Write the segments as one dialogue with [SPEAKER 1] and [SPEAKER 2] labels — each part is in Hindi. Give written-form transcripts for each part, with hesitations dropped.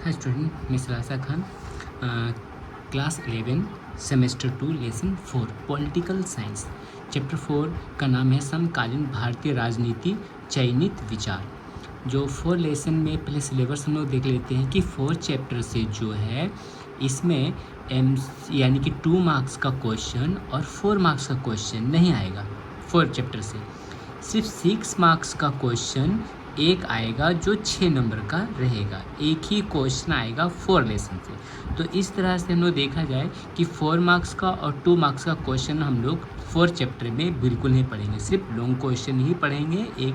[SPEAKER 1] हाय स्टूडेंट, मैं Salasa Khan, class 11 semester 2 lesson 4 political science. Chapter 4 का नाम है समकालीन भारतीय राजनीति चयनित विचार। जो 4 लेसन में पहले सिलेबस हम लोग देख लेते हैं कि 4 चैप्टर से जो है इसमें यानी कि 2 मार्क्स का क्वेश्चन और 4 मार्क्स का क्वेश्चन नहीं आएगा। 4 चैप्टर से सिर्फ 6 मार्क्स का क्वेश्चन एक आएगा जो 6 नंबर का रहेगा। एक ही क्वेश्चन आएगा 4 लेसन से। तो इस तरह से हम लोग देखा जाए कि 4 मार्क्स का और 2 मार्क्स का क्वेश्चन हम लोग 4 चैप्टर में बिल्कुल नहीं पढ़ेंगे, सिर्फ लॉन्ग क्वेश्चन ही पढ़ेंगे, एक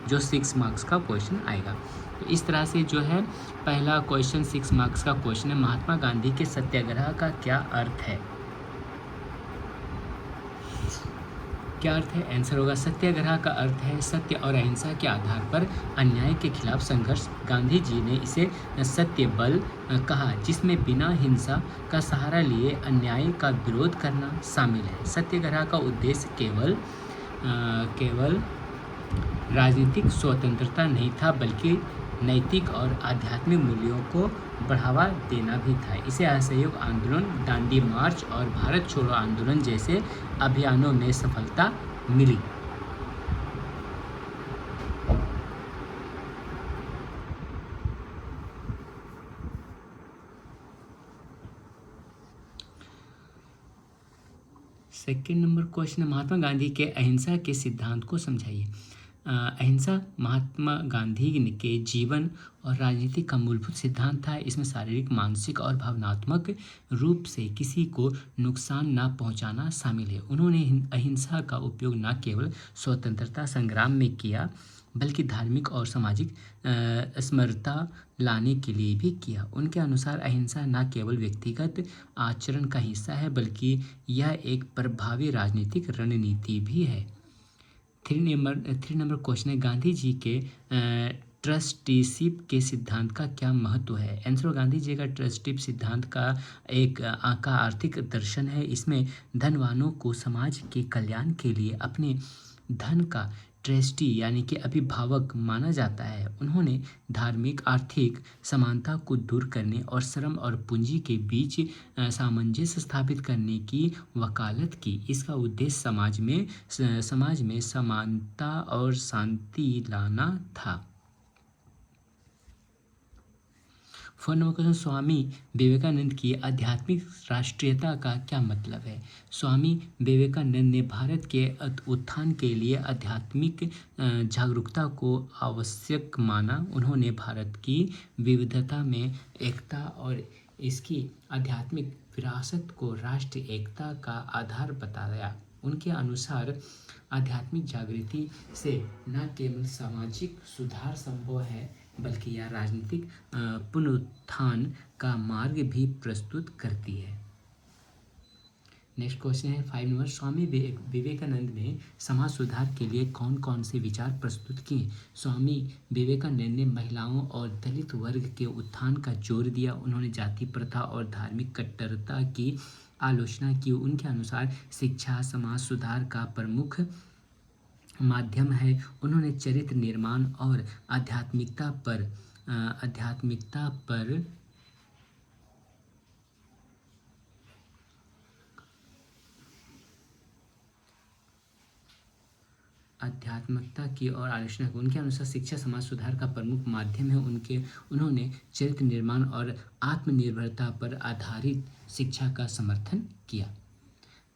[SPEAKER 1] जो 6 मार्क्स का क्वेश्चन आएगा। तो इस तरह से जो है पहला क्वेश्चन 6 मार्क्स का क्वेश्चन है, महात्मा गांधी के सत्याग्रह का क्या अर्थ है। क्या अर्थ है? आंसर होगा सत्याग्रह का अर्थ है सत्य और अहिंसा के आधार पर अन्याय के खिलाफ संघर्ष। गांधी जी ने इसे सत्य बल कहा, जिसमें बिना हिंसा का सहारा लिए अन्याय का विरोध करना शामिल है। सत्याग्रह का उद्देश्य केवल राजनीतिक स्वतंत्रता नहीं था, बल्कि नैतिक और आध्यात्मिक मूल्यों को बढ़ावा देना भी था। इसे असहयोग आंदोलन, दांडी मार्च और भारत छोड़ो आंदोलन जैसे अभियानों में सफलता मिली। सेकेंड नंबर क्वेश्चन है, महात्मा गांधी के अहिंसा के सिद्धांत को समझाइए। अहिंसा महात्मा गांधी के जीवन और राजनीति का मूलभूत सिद्धांत था। इसमें शारीरिक, मानसिक और भावनात्मक रूप से किसी को नुकसान न पहुंचाना शामिल है। उन्होंने अहिंसा का उपयोग न केवल स्वतंत्रता संग्राम में किया, बल्कि धार्मिक और सामाजिक समरसता लाने के लिए भी किया। उनके अनुसार अहिंसा न केवल व्यक्तिगत आचरण का हिस्सा है, बल्कि यह एक प्रभावी राजनीतिक रणनीति भी है। 3 नंबर क्वेश्चन है, गांधी जी के ट्रस्टीशिप के सिद्धांत का क्या महत्व है। आंसर, गांधी जी का ट्रस्टीशिप सिद्धांत का आर्थिक दर्शन है। इसमें धनवानों को समाज के कल्याण के लिए अपने धन का ट्रस्टी यानी कि अभिभावक माना जाता है। उन्होंने धार्मिक आर्थिक समानता को दूर करने और श्रम और पूंजी के बीच सामंजस्य स्थापित करने की वकालत की। इसका उद्देश्य समाज में समानता और शांति लाना था। 4 नंबर क्वेश्चन, स्वामी विवेकानंद की आध्यात्मिक राष्ट्रीयता का क्या मतलब है। स्वामी विवेकानंद ने भारत के उत्थान के लिए आध्यात्मिक जागरूकता को आवश्यक माना। उन्होंने भारत की विविधता में एकता और इसकी आध्यात्मिक विरासत को राष्ट्रीय एकता का आधार बताया। उनके अनुसार आध्यात्मिक जागृति से न केवल सामाजिक सुधार संभव है, बल्कि यह राजनीतिक पुनरुत्थान का मार्ग भी प्रस्तुत करती है। नेक्स्ट क्वेश्चन है 5 नंबर, स्वामी विवेकानंद ने समाज सुधार के लिए कौन कौन से विचार प्रस्तुत किए। स्वामी विवेकानंद ने महिलाओं और दलित वर्ग के उत्थान का जोर दिया। उन्होंने जाति प्रथा और धार्मिक कट्टरता की आलोचना की। उनके अनुसार शिक्षा समाज सुधार का प्रमुख माध्यम है। उन्होंने चरित्र निर्माण और आध्यात्मिकता की और आलोचना की। उनके अनुसार शिक्षा समाज सुधार का प्रमुख माध्यम है। उन्होंने चरित्र निर्माण और आत्मनिर्भरता पर आधारित शिक्षा का समर्थन किया।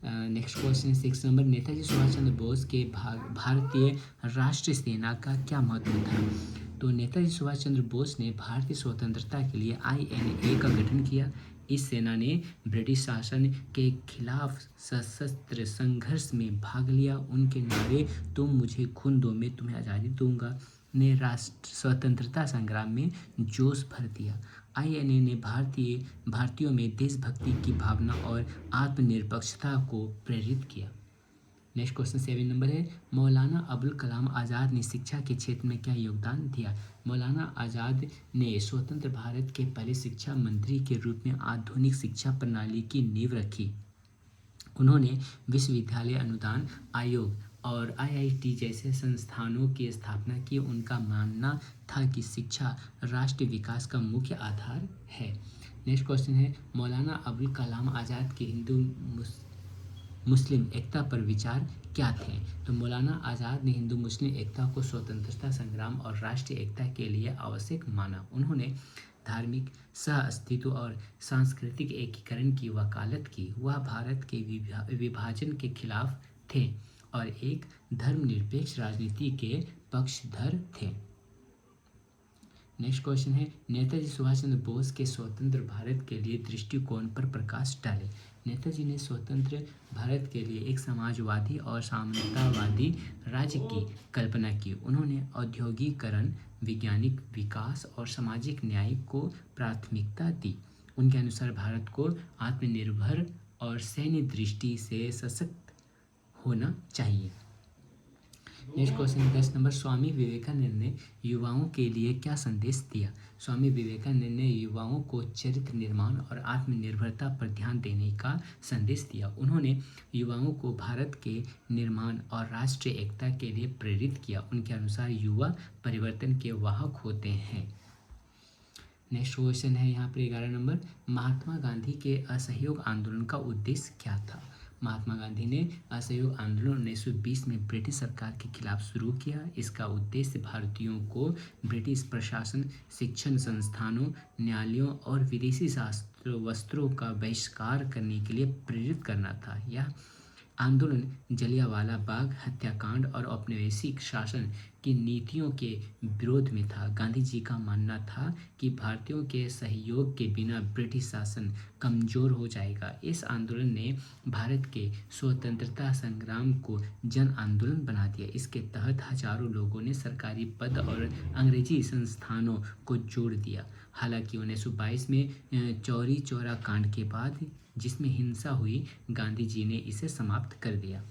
[SPEAKER 1] Next question 6 number, Netaji Subhash Chandra Bose के भारतीय राष्ट्रीय सेना का क्या महत्व था। तो नेताजी सुभाष चंद्र बोस ने भारतीय स्वतंत्रता के लिए INA का गठन किया। इस सेना ने ब्रिटिश शासन के खिलाफ सशस्त्र संघर्ष में भाग लिया। उनके नारे तुम मुझे खून दो मैं तुम्हें आज़ादी दूंगा ने राष्ट्र स्वतंत्रता संग्राम में जोश भर दिया। INA ने भारतीयों में देशभक्ति की भावना और आत्मनिरपेक्षता को प्रेरित किया। नेक्स्ट क्वेश्चन 7 नंबर है, मौलाना अबुल कलाम आज़ाद ने शिक्षा के क्षेत्र में क्या योगदान दिया। मौलाना आज़ाद ने स्वतंत्र भारत के पहले शिक्षा मंत्री के रूप में आधुनिक शिक्षा प्रणाली की नींव रखी। उन्होंने विश्वविद्यालय अनुदान आयोग और आईआईटी जैसे संस्थानों की स्थापना की। उनका मानना था कि शिक्षा राष्ट्र विकास का मुख्य आधार है। नेक्स्ट क्वेश्चन है, मौलाना अबुल कलाम आज़ाद के हिंदू मुस्लिम एकता पर विचार क्या थे? तो मौलाना आज़ाद ने हिंदू मुस्लिम एकता को स्वतंत्रता संग्राम और राष्ट्रीय एकता के लिए आवश्यक माना। उन्होंने धार्मिक सह अस्तित्व और सांस्कृतिक एकीकरण की वकालत की। वह भारत के विभाजन के खिलाफ थे और एक धर्मनिरपेक्ष राजनीति के पक्षधर थे। नेक्स्ट क्वेश्चन है, नेताजी सुभाष चंद्र बोस के स्वतंत्र भारत के लिए दृष्टिकोण पर प्रकाश डालें। नेताजी ने स्वतंत्र भारत के लिए एक समाजवादी और सामंतवादी राज्य की कल्पना की। उन्होंने औद्योगिकरण, वैज्ञानिक विकास और सामाजिक न्याय को प्राथमिकता दी। उनके अनुसार भारत को आत्मनिर्भर और सैन्य दृष्टि से सशक्त होना चाहिए। Next question 10 number, Swami Vivekananda ने युवाओं के लिए क्या संदेश दिया? स्वामी विवेकानंद ने युवाओं को चरित्र निर्माण और आत्मनिर्भरता पर ध्यान देने का संदेश दिया। उन्होंने युवाओं को भारत के निर्माण और राष्ट्रीय एकता के लिए प्रेरित किया। उनके अनुसार युवा परिवर्तन के वाहक होते हैं। नेक्स्ट क्वेश्चन है यहाँ पर 11 नंबर, महात्मा गांधी के असहयोग आंदोलन का उद्देश्य क्या था? महात्मा गांधी ने असहयोग आंदोलन 1920 में ब्रिटिश सरकार के खिलाफ शुरू किया। इसका उद्देश्य भारतीयों को ब्रिटिश प्रशासन, शिक्षण संस्थानों, न्यायालयों और विदेशी वस्त्रों का बहिष्कार करने के लिए प्रेरित करना था। यह आंदोलन जलियांवाला बाग हत्याकांड और औपनिवेशिक शासन की नीतियों के विरोध में था। गांधी जी का मानना था कि भारतीयों के सहयोग के बिना ब्रिटिश शासन कमजोर हो जाएगा। इस आंदोलन ने भारत के स्वतंत्रता संग्राम को जन आंदोलन बना दिया। इसके तहत हजारों लोगों ने सरकारी पद और अंग्रेजी संस्थानों को जोड़ दिया। हालांकि 1922 में चौरी चौरा कांड के बाद, जिसमें हिंसा हुई, गांधी जी ने इसे समाप्त कर दिया।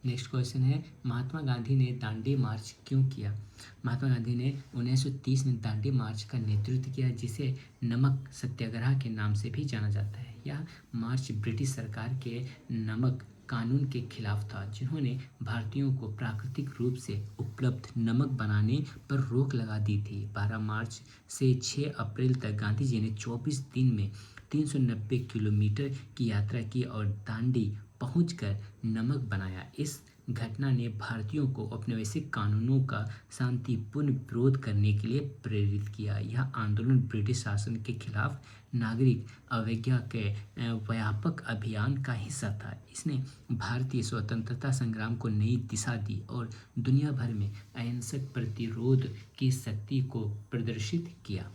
[SPEAKER 1] नेक्स्ट क्वेश्चन है, महात्मा गांधी ने दांडी मार्च क्यों किया? महात्मा गांधी ने 1930 में दांडी मार्च का नेतृत्व किया, जिसे नमक सत्याग्रह के नाम से भी जाना जाता है। यह मार्च ब्रिटिश सरकार के नमक कानून के खिलाफ था, जिन्होंने भारतीयों को प्राकृतिक रूप से उपलब्ध नमक बनाने पर रोक लगा दी थी। 12 मार्च से 6 अप्रैल तक गांधी जी ने 24 दिन में 390 किलोमीटर की यात्रा की और दांडी पहुंचकर नमक बनाया। इस घटना ने भारतीयों को औपनिवेशिक कानूनों का शांतिपूर्ण विरोध करने के लिए प्रेरित किया। यह आंदोलन ब्रिटिश शासन के खिलाफ नागरिक अवज्ञा के व्यापक अभियान का हिस्सा था। इसने भारतीय स्वतंत्रता संग्राम को नई दिशा दी और दुनिया भर में अहिंसक प्रतिरोध की शक्ति को प्रदर्शित किया।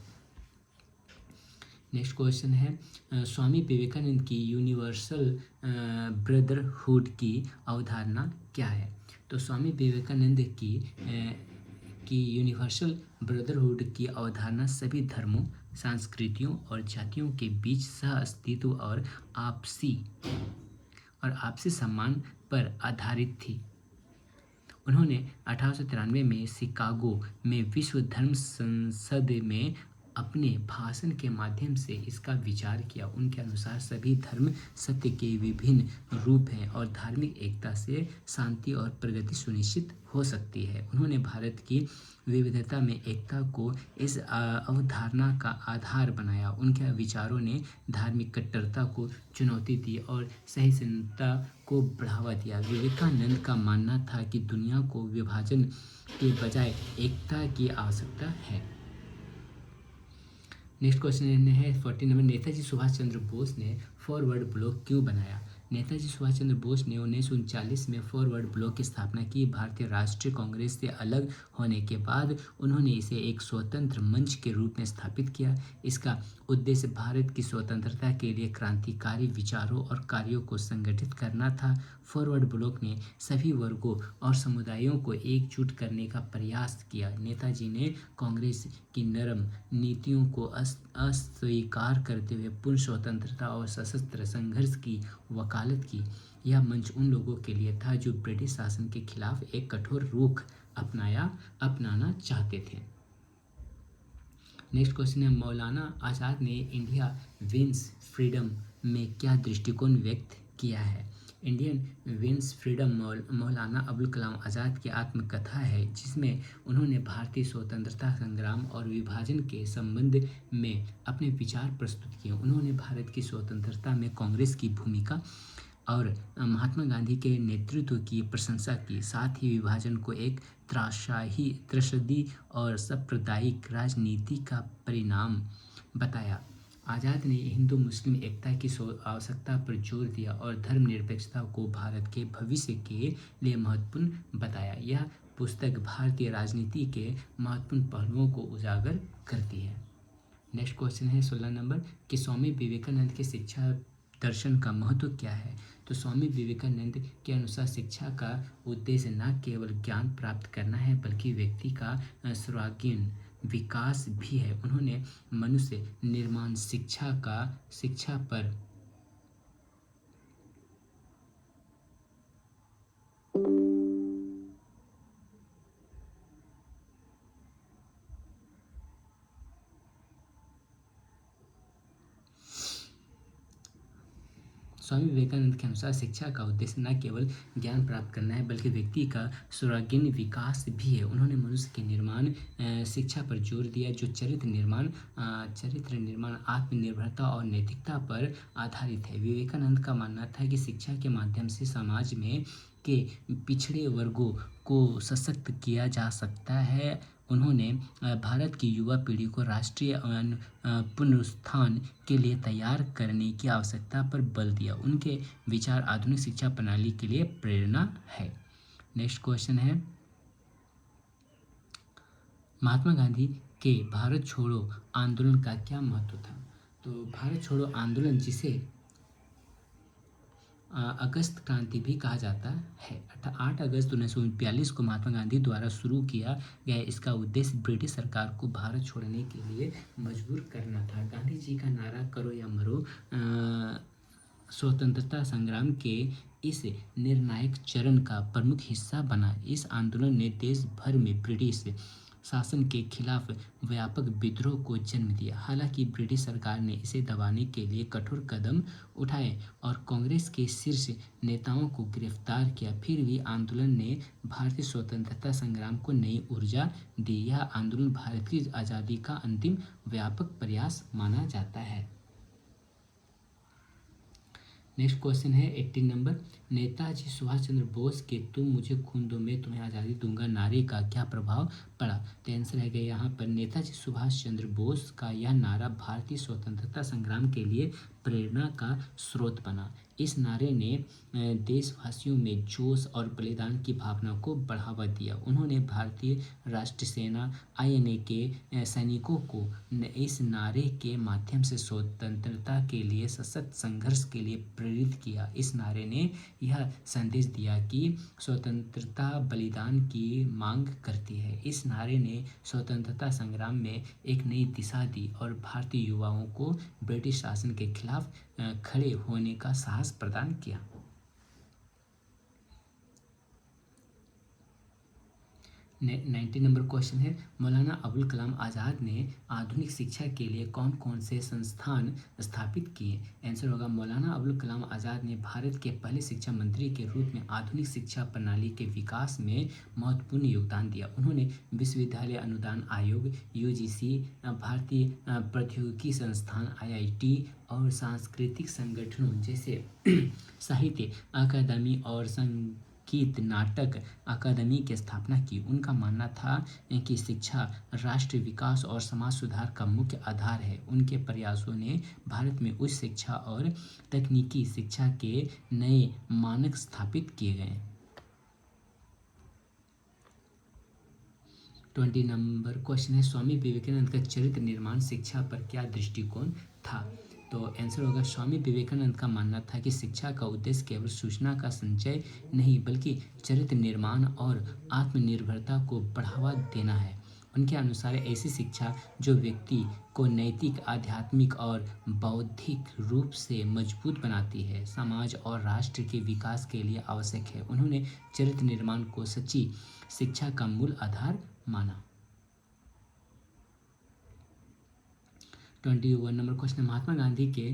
[SPEAKER 1] नेक्स्ट क्वेश्चन है, स्वामी विवेकानंद की यूनिवर्सल ब्रदरहुड की अवधारणा क्या है? तो स्वामी विवेकानंद की यूनिवर्सल ब्रदरहुड की अवधारणा सभी धर्मों, संस्कृतियों और जातियों के बीच सह अस्तित्व और आपसी सम्मान पर आधारित थी। उन्होंने 1893 में शिकागो में विश्व धर्म संसद में अपने भाषण के माध्यम से इसका विचार किया। उनके अनुसार सभी धर्म सत्य के विभिन्न रूप हैं और धार्मिक एकता से शांति और प्रगति सुनिश्चित हो सकती है। उन्होंने भारत की विविधता में एकता को इस अवधारणा का आधार बनाया। उनके विचारों ने धार्मिक कट्टरता को चुनौती दी और सहिष्णुता को बढ़ावा दिया। विवेकानंद का मानना था कि दुनिया को विभाजन के बजाय एकता की आवश्यकता है। नेक्स्ट क्वेश्चन है 40 नंबर, नेताजी सुभाष चंद्र बोस ने फॉरवर्ड ब्लॉक क्यों बनाया? नेताजी सुभाष चंद्र बोस ने 1939 में फॉरवर्ड ब्लॉक की स्थापना की। भारतीय राष्ट्रीय कांग्रेस से अलग होने के बाद उन्होंने इसे एक स्वतंत्र मंच के रूप में स्थापित किया। इसका उद्देश्य भारत की स्वतंत्रता के लिए क्रांतिकारी विचारों और कार्यों को संगठित करना था। फॉरवर्ड ब्लॉक ने सभी वर्गों और समुदायों को एकजुट करने का प्रयास किया। नेताजी ने कांग्रेस की नरम नीतियों को अस्वीकार करते हुए पूर्ण स्वतंत्रता और सशस्त्र संघर्ष की वकालत की। यह मंच उन लोगों के लिए था जो ब्रिटिश शासन के खिलाफ एक कठोर रुख अपनाना चाहते थे। नेक्स्ट क्वेश्चन है, मौलाना आज़ाद ने इंडिया विंस फ्रीडम में क्या दृष्टिकोण व्यक्त किया है? Indian wins freedom Maulana Abul Kalam Azad की आत्मकथा है, जिसमें उन्होंने भारतीय स्वतंत्रता संग्राम और विभाजन के संबंध में अपने विचार प्रस्तुत किए। उन्होंने भारत की स्वतंत्रता में कांग्रेस की भूमिका और महात्मा गांधी के नेतृत्व की प्रशंसा की। साथ ही विभाजन को एक त्रासदी और सांप्रदायिक राजनीति का परिणाम बताया। आज़ाद ने हिंदू मुस्लिम एकता की आवश्यकता पर जोर दिया और धर्मनिरपेक्षता को भारत के भविष्य के लिए महत्वपूर्ण बताया। यह पुस्तक भारतीय राजनीति के महत्वपूर्ण पहलुओं को उजागर करती है। नेक्स्ट क्वेश्चन है 16 नंबर कि स्वामी विवेकानंद की शिक्षा दर्शन का महत्व क्या है। तो स्वामी विवेकानंद के अनुसार शिक्षा का उद्देश्य न केवल ज्ञान प्राप्त करना है, बल्कि व्यक्ति का सर्वांगीण विकास भी है। उन्होंने मनुष्य निर्माण शिक्षा पर स्वामी विवेकानंद के अनुसार शिक्षा का उद्देश्य न केवल ज्ञान प्राप्त करना है, बल्कि व्यक्ति का सर्वांगीण विकास भी है। उन्होंने मनुष्य के निर्माण शिक्षा पर जोर दिया, जो चरित्र निर्माण आत्मनिर्भरता और नैतिकता पर आधारित है। विवेकानंद का मानना था कि शिक्षा के माध्यम से समाज में के पिछड़े वर्गों को सशक्त किया जा सकता है। उन्होंने भारत की युवा पीढ़ी को राष्ट्रीय पुनरुत्थान के लिए तैयार करने की आवश्यकता पर बल दिया। उनके विचार आधुनिक शिक्षा प्रणाली के लिए प्रेरणा है। नेक्स्ट क्वेश्चन है, महात्मा गांधी के भारत छोड़ो आंदोलन का क्या महत्व था। तो भारत छोड़ो आंदोलन, जिसे अगस्त क्रांति भी कहा जाता है, 8 अगस्त 1942 को महात्मा गांधी द्वारा शुरू किया गया। इसका उद्देश्य ब्रिटिश सरकार को भारत छोड़ने के लिए मजबूर करना था। गांधी जी का नारा करो या मरो स्वतंत्रता संग्राम के इस निर्णायक चरण का प्रमुख हिस्सा बना। इस आंदोलन ने देश भर में ब्रिटिश शासन के खिलाफ व्यापक विद्रोह को जन्म दिया। हालांकि ब्रिटिश सरकार ने इसे दबाने के लिए कठोर कदम उठाए और कांग्रेस के शीर्ष नेताओं को गिरफ्तार किया, फिर भी आंदोलन ने भारतीय स्वतंत्रता संग्राम को नई ऊर्जा दी। यह आंदोलन भारत की आज़ादी का अंतिम व्यापक प्रयास माना जाता है। नेक्स्ट क्वेश्चन है 18 नंबर, नेताजी सुभाष चंद्र बोस के तुम मुझे खून दो मैं तुम्हें आज़ादी दूंगा नारे का क्या प्रभाव पड़ा। तो आंसर है यहाँ पर नेताजी सुभाष चंद्र बोस का यह नारा भारतीय स्वतंत्रता संग्राम के लिए प्रेरणा का स्रोत बना। इस नारे ने देशवासियों में जोश और बलिदान की भावना को बढ़ावा दिया। उन्होंने भारतीय राष्ट्रीय सेना INA के सैनिकों को इस नारे के माध्यम से स्वतंत्रता के लिए सशक्त संघर्ष के लिए प्रेरित किया। इस नारे ने यह संदेश दिया कि स्वतंत्रता बलिदान की मांग करती है। इस नारे ने स्वतंत्रता संग्राम में एक नई दिशा दी और भारतीय युवाओं को ब्रिटिश शासन के खिलाफ खड़े होने का साहस प्रदान किया। ने 19 नंबर क्वेश्चन है, मौलाना अबुल कलाम आज़ाद ने आधुनिक शिक्षा के लिए कौन कौन से संस्थान स्थापित किए। आंसर होगा मौलाना अबुल कलाम आज़ाद ने भारत के पहले शिक्षा मंत्री के रूप में आधुनिक शिक्षा प्रणाली के विकास में महत्वपूर्ण योगदान दिया। उन्होंने विश्वविद्यालय अनुदान आयोग UGC, भारतीय प्रौद्योगिकी संस्थान IIT और सांस्कृतिक संगठनों जैसे साहित्य अकादमी और संगीत नाटक अकादमी की स्थापना की। उनका मानना था कि शिक्षा राष्ट्र विकास और समाज सुधार का मुख्य आधार है। उनके प्रयासों ने भारत में उच्च शिक्षा और तकनीकी शिक्षा के नए मानक स्थापित किए गए। 20 नंबर क्वेश्चन है, स्वामी विवेकानंद का चरित्र निर्माण शिक्षा पर क्या दृष्टिकोण था। तो आंसर होगा स्वामी विवेकानंद का मानना था कि शिक्षा का उद्देश्य केवल सूचना का संचय नहीं, बल्कि चरित्र निर्माण और आत्मनिर्भरता को बढ़ावा देना है। उनके अनुसार ऐसी शिक्षा जो व्यक्ति को नैतिक, आध्यात्मिक और बौद्धिक रूप से मजबूत बनाती है, समाज और राष्ट्र के विकास के लिए आवश्यक है। उन्होंने चरित्र निर्माण को सच्ची शिक्षा का मूल आधार माना। 21 नंबर क्वेश्चन, महात्मा गांधी के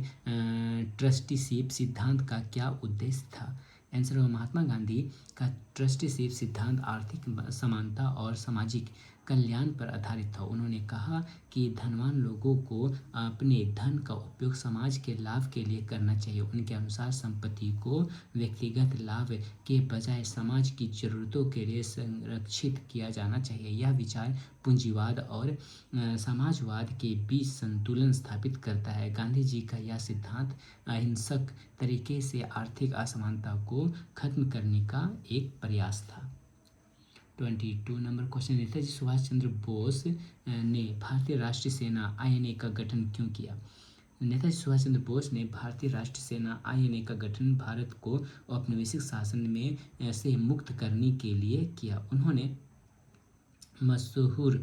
[SPEAKER 1] ट्रस्टीशिप सिद्धांत का क्या उद्देश्य था। आंसर होगा महात्मा गांधी का ट्रस्टीशिप सिद्धांत आर्थिक समानता और सामाजिक कल्याण पर आधारित था। उन्होंने कहा कि धनवान लोगों को अपने धन का उपयोग समाज के लाभ के लिए करना चाहिए। उनके अनुसार संपत्ति को व्यक्तिगत लाभ के बजाय समाज की जरूरतों के लिए संरक्षित किया जाना चाहिए। यह विचार पूंजीवाद और समाजवाद के बीच संतुलन स्थापित करता है। गांधी जी का यह सिद्धांत अहिंसक तरीके से आर्थिक असमानता को खत्म करने का एक प्रयास था। 22 नंबर क्वेश्चन, नेताजी सुभाष चंद्र बोस ने भारतीय राष्ट्रीय सेना आईएनए का गठन क्यों किया? नेताजी सुभाष चंद्र बोस ने भारतीय राष्ट्रीय सेना आईएनए का गठन भारत को औपनिवेशिक शासन में से मुक्त करने के लिए किया। उन्होंने मशहूर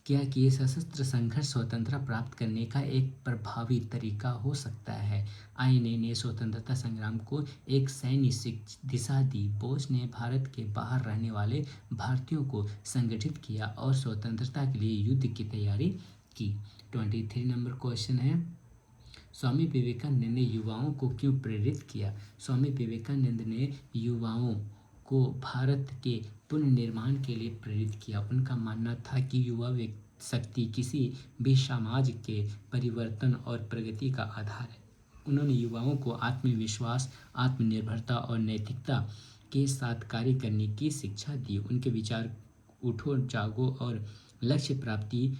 [SPEAKER 1] किया कि सशस्त्र संघर्ष स्वतंत्रता प्राप्त करने का एक प्रभावी तरीका हो सकता है। आईएनए ने स्वतंत्रता संग्राम को एक सैन्य दिशा दी। बोस ने भारत के बाहर रहने वाले भारतीयों को संगठित किया और स्वतंत्रता के लिए युद्ध की तैयारी की। 23 नंबर क्वेश्चन है, स्वामी विवेकानंद ने युवाओं को क्यों प्रेरित किया? स्वामी विवेकानंद ने युवाओं को भारत के पुनर्निर्माण के लिए प्रेरित किया। उनका मानना था कि युवा शक्ति किसी भी समाज के परिवर्तन और प्रगति का आधार है। उन्होंने युवाओं को आत्मविश्वास, आत्मनिर्भरता और नैतिकता के साथ कार्य करने की शिक्षा दी। उनके विचार उठो, जागो और लक्ष्य प्राप्ति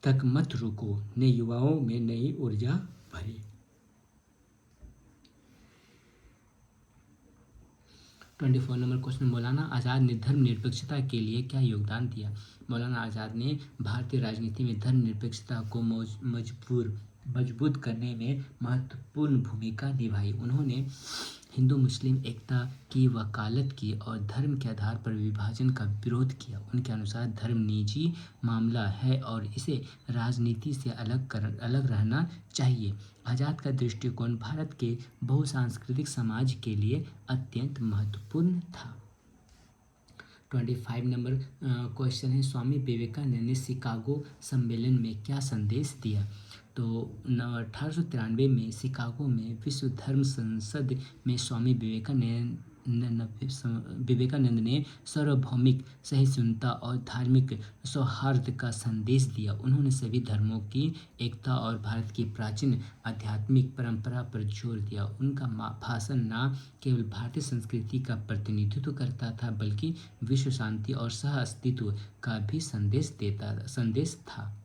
[SPEAKER 1] तक मत रुको ने युवाओं में नई ऊर्जा भरी। 24 नंबर क्वेश्चन, मौलाना आज़ाद ने धर्मनिरपेक्षता के लिए क्या योगदान दिया? मौलाना आज़ाद ने भारतीय राजनीति में धर्मनिरपेक्षता को मजबूत करने में महत्वपूर्ण भूमिका निभाई। उन्होंने हिंदू मुस्लिम एकता की वकालत की और धर्म के आधार पर विभाजन का विरोध किया। उनके अनुसार धर्म निजी मामला है और इसे राजनीति से अलग रहना चाहिए। आज़ाद का दृष्टिकोण भारत के बहुसांस्कृतिक समाज के लिए अत्यंत महत्वपूर्ण था। 25 नंबर क्वेश्चन है, स्वामी विवेकानंद ने शिकागो सम्मेलन में क्या संदेश दिया? तो 1893 में शिकागो में विश्व धर्म संसद में स्वामी विवेकानंद ने सार्वभौमिक सहिष्णुता और धार्मिक सौहार्द का संदेश दिया। उन्होंने सभी धर्मों की एकता और भारत की प्राचीन आध्यात्मिक परंपरा पर जोर दिया। उनका भाषण न केवल भारतीय संस्कृति का प्रतिनिधित्व करता था बल्कि विश्व शांति और सह अस्तित्व का भी संदेश था।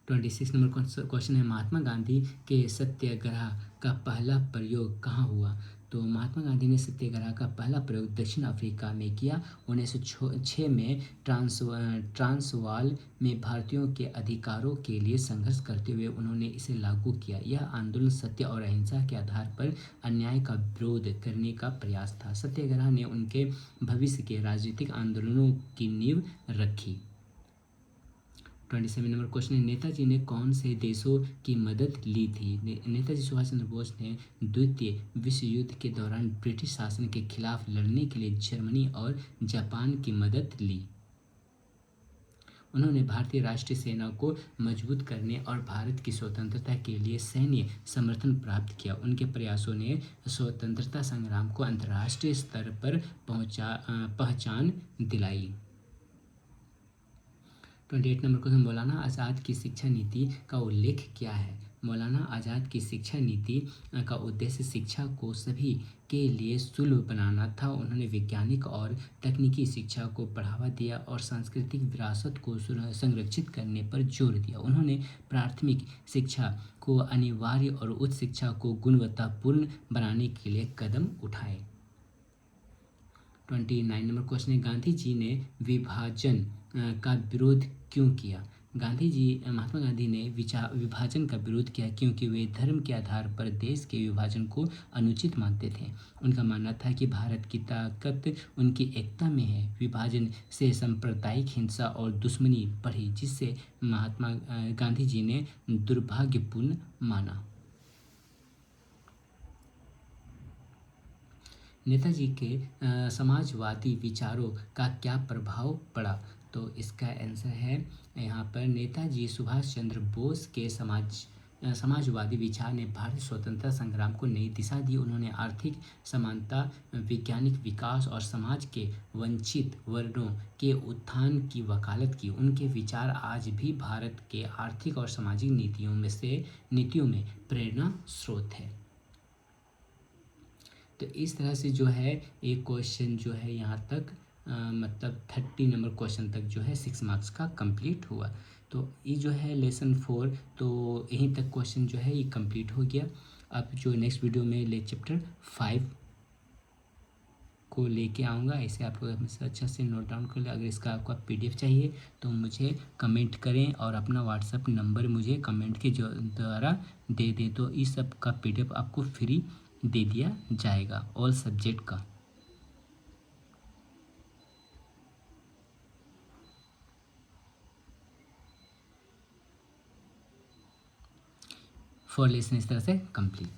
[SPEAKER 1] 26 नंबर क्वेश्चन है, महात्मा गांधी के सत्याग्रह का पहला प्रयोग कहाँ हुआ? तो महात्मा गांधी ने सत्याग्रह का पहला प्रयोग दक्षिण अफ्रीका में किया। 1906 में ट्रांसवाल में भारतीयों के अधिकारों के लिए संघर्ष करते हुए उन्होंने इसे लागू किया। यह आंदोलन सत्य और अहिंसा के आधार पर अन्याय का विरोध करने का प्रयास था। सत्याग्रह ने उनके भविष्य के राजनीतिक आंदोलनों की नींव रखी। 27 नंबर क्वेश्चन है, नेताजी ने कौन से देशों की मदद ली थी? नेताजी सुभाष चंद्र बोस ने द्वितीय विश्व युद्ध के दौरान ब्रिटिश शासन के खिलाफ लड़ने के लिए जर्मनी और जापान की मदद ली। उन्होंने भारतीय राष्ट्रीय सेना को मजबूत करने और भारत की स्वतंत्रता के लिए सैन्य समर्थन प्राप्त किया। उनके प्रयासों ने स्वतंत्रता संग्राम को अंतर्राष्ट्रीय स्तर पर पहचान दिलाई। 28 नंबर क्वेश्चन, मौलाना आज़ाद की शिक्षा नीति का उल्लेख क्या है? मौलाना आज़ाद की शिक्षा नीति का उद्देश्य शिक्षा को सभी के लिए सुलभ बनाना था। उन्होंने वैज्ञानिक और तकनीकी शिक्षा को बढ़ावा दिया और सांस्कृतिक विरासत को संरक्षित करने पर जोर दिया। उन्होंने प्राथमिक शिक्षा को अनिवार्य और उच्च शिक्षा को गुणवत्तापूर्ण बनाने के लिए कदम उठाए। 29 नंबर क्वेश्चन है, गांधी जी ने विभाजन का विरोध क्यों किया? महात्मा गांधी ने विभाजन का विरोध किया क्योंकि वे धर्म के आधार पर देश के विभाजन को अनुचित मानते थे। उनका मानना था कि भारत की ताकत उनकी एकता में है। विभाजन से सांप्रदायिक हिंसा और दुश्मनी बढ़ी, जिससे महात्मा गांधी जी ने दुर्भाग्यपूर्ण माना। नेताजी के समाजवादी विचारों का क्या प्रभाव पड़ा? तो इसका आंसर है यहाँ पर नेताजी सुभाष चंद्र बोस के समाजवादी विचार ने भारतीय स्वतंत्रता संग्राम को नई दिशा दी। उन्होंने आर्थिक समानता, वैज्ञानिक विकास और समाज के वंचित वर्गों के उत्थान की वकालत की। उनके विचार आज भी भारत के आर्थिक और सामाजिक नीतियों में प्रेरणा स्रोत है। तो इस तरह से जो है एक क्वेश्चन जो है यहाँ तक मतलब 30 नंबर क्वेश्चन तक जो है 6 मार्क्स का कंप्लीट हुआ। तो ये जो है लेसन 4, तो यहीं तक क्वेश्चन जो है ये कंप्लीट हो गया। अब जो नेक्स्ट वीडियो में चैप्टर 5 को लेके आऊँगा। इसे आप लोग हमेशा अच्छा से नोट डाउन कर ले। अगर इसका आपको PDF चाहिए तो मुझे कमेंट करें और अपना व्हाट्सएप नंबर मुझे कमेंट के द्वारा दे दें, तो इस सब का PDF आपको फ्री दे दिया जाएगा, ऑल सब्जेक्ट का। फॉर लेसन इस तरह से कंप्लीट।